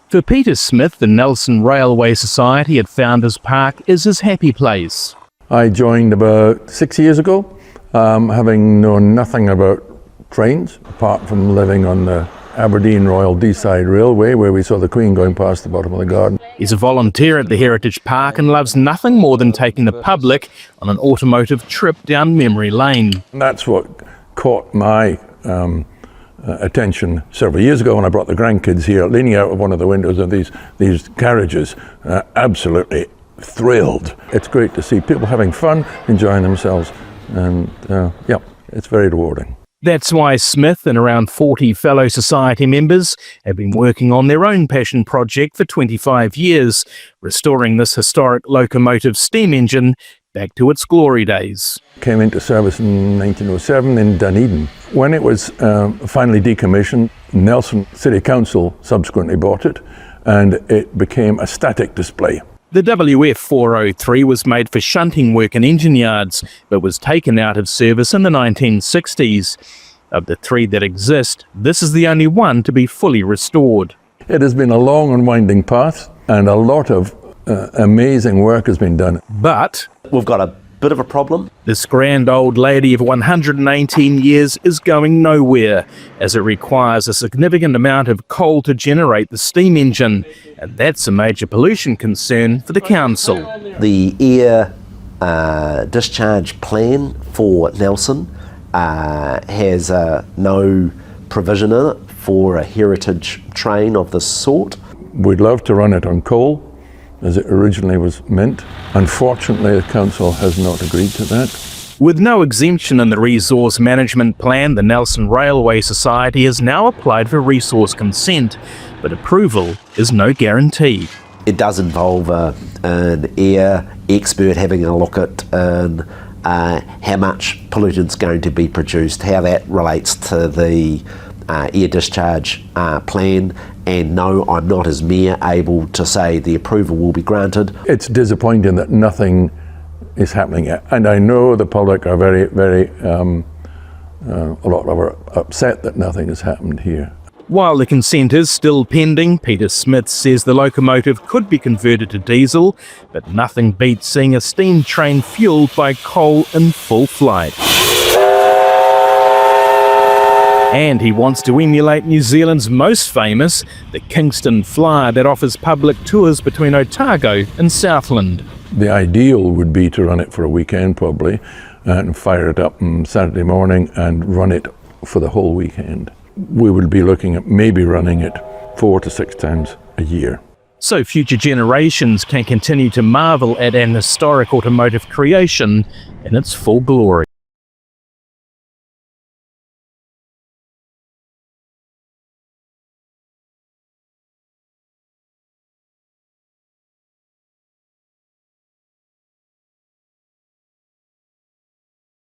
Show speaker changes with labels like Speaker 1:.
Speaker 1: For Peter Smith, the Nelson Railway Society at Founders Park is his happy place.
Speaker 2: I joined about 6 years ago, having known nothing about trains, apart from living on the Aberdeen Royal Deeside Railway, where we saw the Queen going past the bottom of the garden.
Speaker 1: He's a volunteer at the Heritage Park and loves nothing more than taking the public on an automotive trip down memory lane.
Speaker 2: And that's what caught my attention several years ago when I brought the grandkids here, leaning out of one of the windows of these carriages, absolutely thrilled. It's great to see people having fun, enjoying themselves, and yeah, it's very rewarding.
Speaker 1: That's why Smith and around 40 fellow society members have been working on their own passion project for 25 years, restoring this historic locomotive steam engine back to its glory days.
Speaker 2: Came into service in 1907 in Dunedin. When it was finally decommissioned, Nelson City Council subsequently bought it, and it became a static display.
Speaker 1: The WF403 was made for shunting work in engine yards, but was taken out of service in the 1960s. Of the three that exist, this is the only one to be fully restored.
Speaker 2: It has been a long and winding path, and a lot of amazing work has been done.
Speaker 1: But
Speaker 3: we've got a bit of a problem.
Speaker 1: This grand old lady of 118 years is going nowhere, as it requires a significant amount of coal to generate the steam engine, and that's a major pollution concern for the council.
Speaker 3: The air discharge plan for Nelson has no provision in it for a heritage train of this sort.
Speaker 2: We'd love to run it on coal, as it originally was meant. Unfortunately, the council has not agreed to that.
Speaker 1: With no exemption in the resource management plan, the Nelson Railway Society has now applied for resource consent, but approval is no guarantee.
Speaker 3: It does involve an air expert having a look at how much pollutant's going to be produced, how that relates to the air discharge plan, and no, I'm not as mayor able to say the approval will be granted.
Speaker 2: It's disappointing that nothing is happening yet, and I know the public are very, a lot upset that nothing has happened here.
Speaker 1: While the consent is still pending, Peter Smith says the locomotive could be converted to diesel, but nothing beats seeing a steam train fueled by coal in full flight. And he wants to emulate New Zealand's most famous, the Kingston Flyer, that offers public tours between Otago and Southland.
Speaker 2: The ideal would be to run it for a weekend probably, and fire it up on Saturday morning and run it for the whole weekend. We would be looking at maybe running it 4 to 6 times a year.
Speaker 1: So future generations can continue to marvel at an historic automotive creation in its full glory.